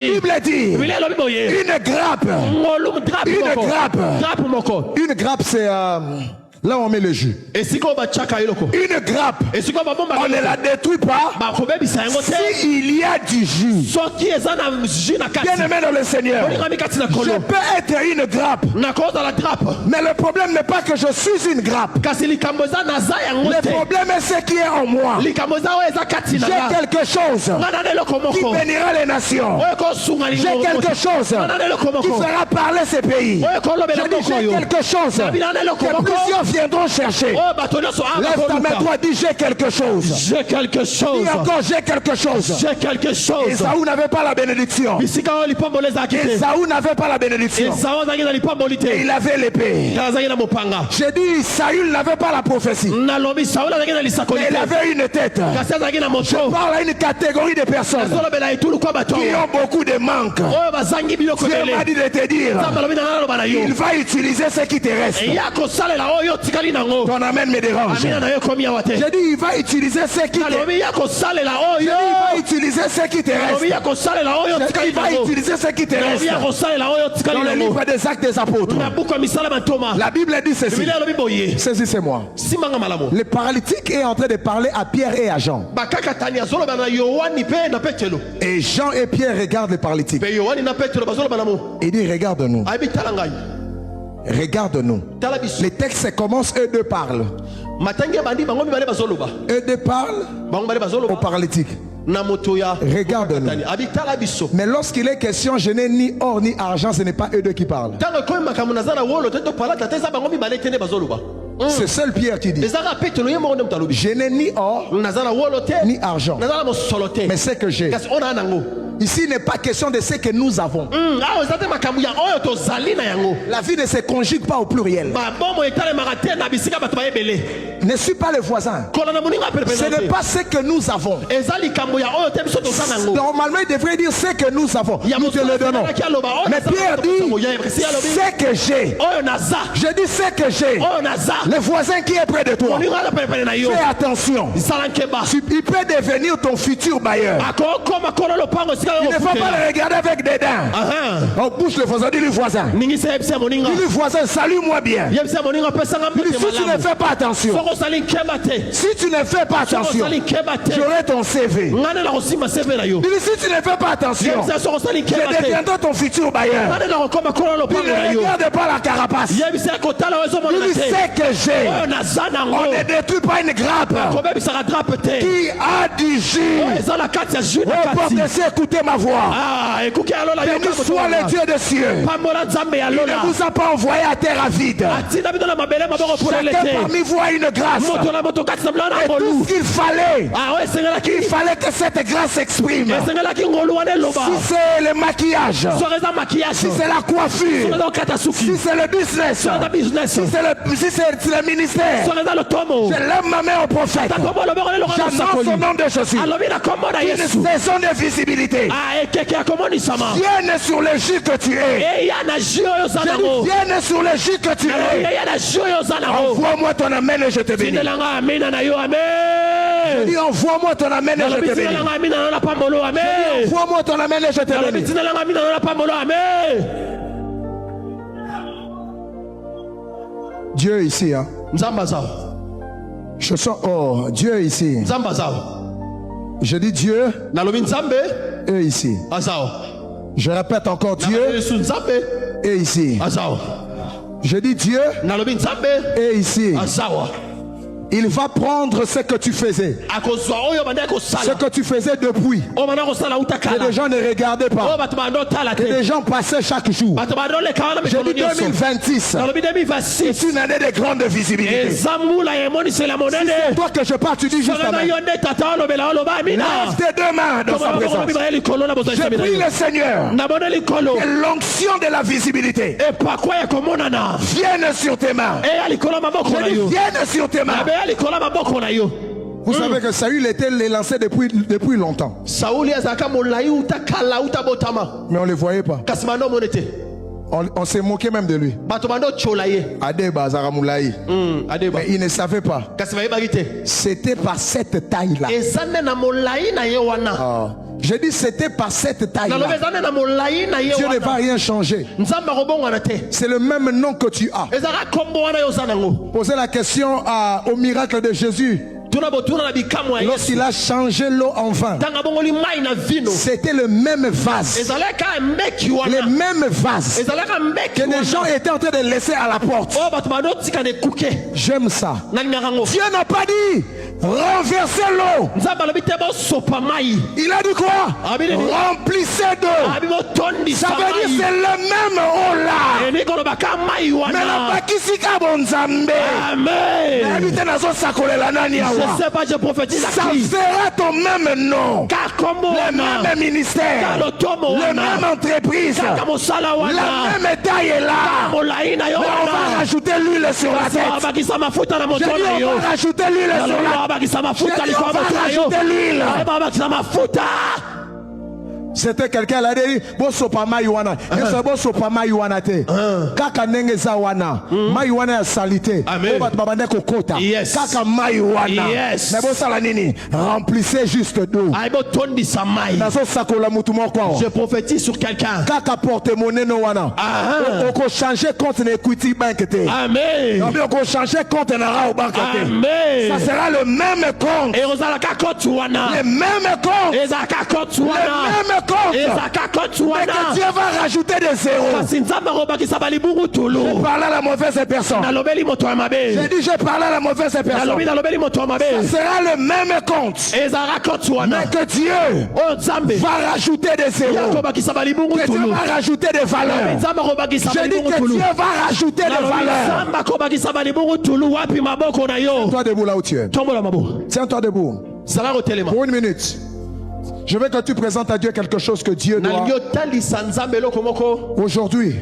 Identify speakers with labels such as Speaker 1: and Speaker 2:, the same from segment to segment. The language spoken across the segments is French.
Speaker 1: Bible dit une grappe. Une grappe, c'est là où on met le jus. Une grappe, on ne la détruit pas s'il y a du jus. Bien aimé dans le Seigneur, je peux être une grappe, mais le problème n'est pas que je suis une grappe. Le problème est ce qui est en moi. J'ai quelque chose qui bénira les nations. J'ai quelque chose qui fera parler ces pays. Je dis j'ai quelque chose que plusieurs viendront chercher. Lève ta main droite, dis j'ai quelque chose.
Speaker 2: J'ai quelque chose.
Speaker 1: Dis encore j'ai quelque chose.
Speaker 2: J'ai quelque chose.
Speaker 1: Esaü n'avait pas la bénédiction. Esaü n'avait pas la bénédiction. Et il avait l'épée. J'ai dit Saül n'avait pas la prophétie. Mais il avait une tête. Je parle à une catégorie de personnes qui ont beaucoup de manques. Dieu m'a dit de te dire, il va utiliser ce qui te reste. Ton amen me dérange. J'ai dit il va utiliser ce qui te reste. Il va utiliser ce qui te reste. Il va utiliser ce qui te reste. Dans le livre des Actes des Apôtres, la Bible dit ceci. Saisissez-moi. Le paralytique est en train de parler à Pierre et à Jean. Et Jean et Pierre regardent le paralytique. Il dit regarde-nous. Regarde-nous. Les textes commencent, eux deux parlent. Eux deux parlent au paralytique. Regarde-nous. Mais lorsqu'il est question, je n'ai ni or ni argent, ce n'est pas eux deux qui parlent. C'est seul Pierre qui dit je n'ai ni or ni argent, mais ce que j'ai. Ici, il n'est pas question de ce que nous avons. La vie ne se conjugue pas au pluriel. Ne suis pas le voisin. Ce n'est pas ce que nous avons. Normalement, il devrait dire ce que nous avons. Nous te le donnons. Mais Pierre dit ce que j'ai. Je dis ce que j'ai. Le voisin qui est près de toi, fais attention. Il peut devenir ton futur bailleur. Il ne faut pas le regarder avec des dents. On bouge le voisin, dis-lui voisin. Dis-lui voisin, salue-moi bien. Dis-lui, si tu ne fais pas attention, si tu ne fais pas attention, j'aurai ton CV. Dis-lui, si tu ne fais pas attention, je deviendrai ton futur bailleur. Ne regarde pas la carapace. Dis-lui, c'est que j'ai. On ne détruit pas une grappe qui a du jus. Écoutez ma voix. Béni soit le Dieu des cieux. Il ne vous a pas envoyé à terre à vide. Chacun parmi vous a une grâce. Et tout ce qu'il fallait que cette grâce s'exprime. Si c'est le maquillage, si c'est la coiffure, si c'est le business, si c'est le ministère, je lève ma main au prophète. J'annonce au nom de Jésus une saison de visibilité. Viens sur le jus que tu es. Viens sur le jus que tu es. Envoie-moi ton amen et je te bénis. Je dis envoie-moi ton amen et je te bénis. Envoie-moi ton amen et je te bénis. Dieu est ici, hein? Je sens, oh, Dieu est ici. Je dis Dieu est ici. Je répète encore, Dieu est ici. Je dis Dieu est ici. Il va prendre ce que tu faisais. Ce que tu faisais depuis. Que les gens ne regardaient pas. Que les gens passaient chaque jour. Je dis 2026. C'est une année de grande visibilité. Si c'est toi que je parle, tu dis juste amen. Lève tes deux mains dans sa présence. Je prie le Seigneur que l'onction de la visibilité vienne sur tes mains. Je dis vienne sur tes mains. Vous savez que Saül était lancé depuis longtemps. Mais on ne le voyait pas. On s'est moqué même de lui. Mais il ne savait pas. C'était par cette taille-là. J'ai dit c'était par cette taille-là. Dieu ne va rien changer. C'est le même nom que tu as. Posez la question au miracle de Jésus. Lorsqu'il a changé l'eau en vin, c'était le même vase. Les mêmes vases que les gens étaient en train de laisser à la porte. J'aime ça. Dieu n'a pas dit renversez l'eau. Il a dit quoi? Remplissez d'eau. Ça veut dire c'est le même eau là. Mais la bakisika bonzambe. Amen. Je sais pas, je prophétise. Ça fera ton même nom, le même ministère, le même entreprise, la même taille est là. Mais on va rajouter l'huile sur la tête. Je dis on va rajouter l'huile sur la tête. C'était quelqu'un là dit bosopa mayuana esa bosopa mayuana te kaka nengeza wana mayuana ya salite obat babande kokota kaka mayuana mais bosala nini remplissez juste d'eau aibo tondi samai nazo sakola mutu moko. Je prophétise sur quelqu'un kaka porte-monnaie no wana oko changer compte na Equity Bank te. Amen. On ko changer compte na Rao Bank te. Amen. Ça sera le même compte et ozala ka compte wana le même compte eza ka compte wana le même compte. Mais que Dieu va rajouter des zéros. Je parle à la mauvaise personne. J'ai dit je parle à la mauvaise personne. Ça sera le même compte. Mais que Dieu va rajouter des zéros. Que Dieu va rajouter des valeurs. Je dis que Dieu va rajouter des valeurs. Tiens-toi debout là où tu es. Tiens-toi debout. Pour une minute. Je veux que tu présentes à Dieu quelque chose que Dieu doit. Aujourd'hui,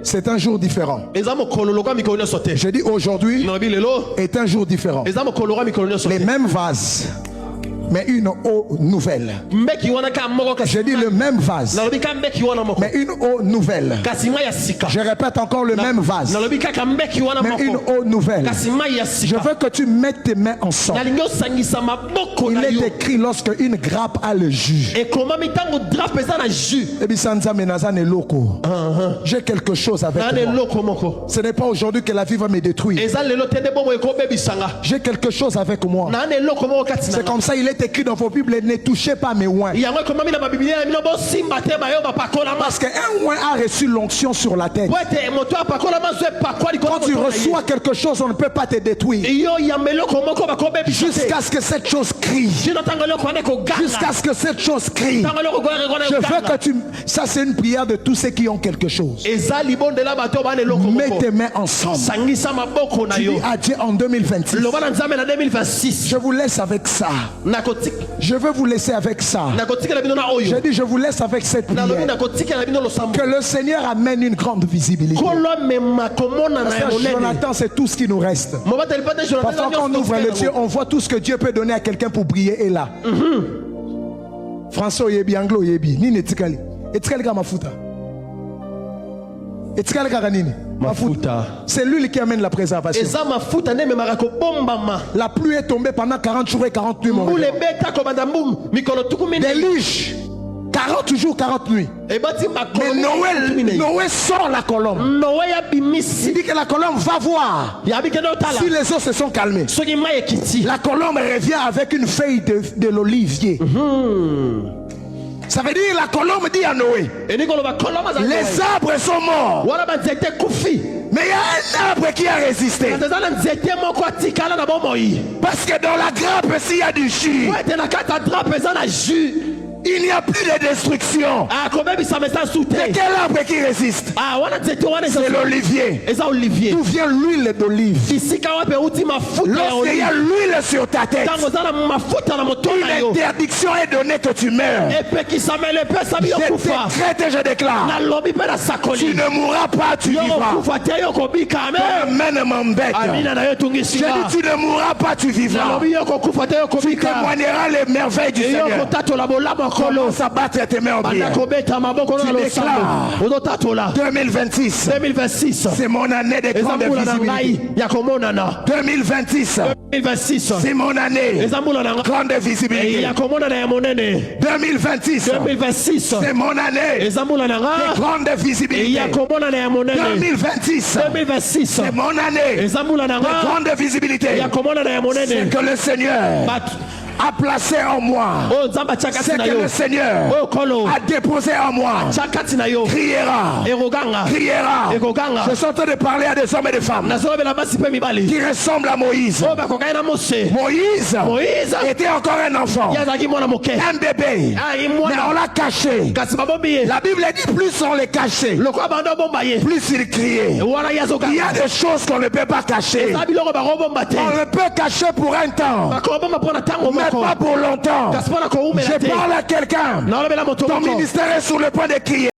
Speaker 1: c'est un jour différent. J'ai dit aujourd'hui est un jour différent. Les mêmes vases, mais une eau nouvelle. J'ai dit le même vase, mais une eau nouvelle. Je répète encore le même vase, mais une eau nouvelle. Je veux que tu mettes tes mains ensemble. Il est écrit lorsque une grappe a le jus. J'ai quelque chose avec moi. Ce n'est pas aujourd'hui que la vie va me détruire. J'ai quelque chose avec moi. C'est comme ça il est écrit dans vos Bibles, ne touchez pas mes oins. Parce qu'un oin a reçu l'onction sur la tête. Quand tu reçois quelque chose, on ne peut pas te détruire. Jusqu'à ce que cette chose crie. Jusqu'à ce que cette chose crie. Je veux que tu... Ça c'est une prière de tous ceux qui ont quelque chose. Mets tes mains ensemble. Tu dis à Dieu en 2026. Je vous laisse avec ça. Je veux vous laisser avec ça. Je dis je vous laisse avec cette prière. Que le Seigneur amène une grande visibilité. Jonathan, c'est tout ce qui nous reste. Parfois quand on ouvre les yeux, on voit tout ce que Dieu peut donner à quelqu'un pour briller et là. François yebi, Anglo yebi, ni netikali. Etikali ka mafuta. Etikali ka nini? Mafuta. C'est l'huile qui amène la préservation. La pluie est tombée pendant 40 jours et 40 nuits. Déluge. 40 jours, 40 nuits. Mais Noé sort la colombe. Il dit que la colombe va voir si les eaux se sont calmées. La colombe revient avec une feuille de l'olivier. Ça veut dire la colombe dit à Noé, les arbres sont morts, mais il y a un arbre qui a résisté. Parce que dans la grappe s'il y a du jus, il n'y a plus de destruction. Mais quel arbre qui résiste? C'est l'olivier. D'où vient l'huile d'olive? Lorsqu'il y a l'huile sur ta tête, une interdiction est donnée que tu meurs. Je décrète et je déclare, tu ne mourras pas, tu vivras. Amen m'embête. Je dis tu ne mourras pas, tu vivras. Tu témoigneras les merveilles du Seigneur. Commence à battre tes mains en prière. Tu déclares 2026. C'est mon année de grande visibilité. 2026. C'est mon année. Grande visibilité. 2026. C'est mon année. De grande visibilité. 2026. C'est mon année. De grande visibilité. C'est que le Seigneur a placé en moi. C'est que le Seigneur a déposé en moi. Criera. Je suis en train de parler à des hommes et des femmes qui ressemblent à Moïse. Moïse était encore un enfant, un bébé, mais on l'a caché. La Bible dit plus on les cachait, plus il criait. Il y a des choses qu'on ne peut pas cacher. On ne peut cacher pour un temps, mais pas pour longtemps. Je parle à quelqu'un. Ton ministère est sur le point de crier.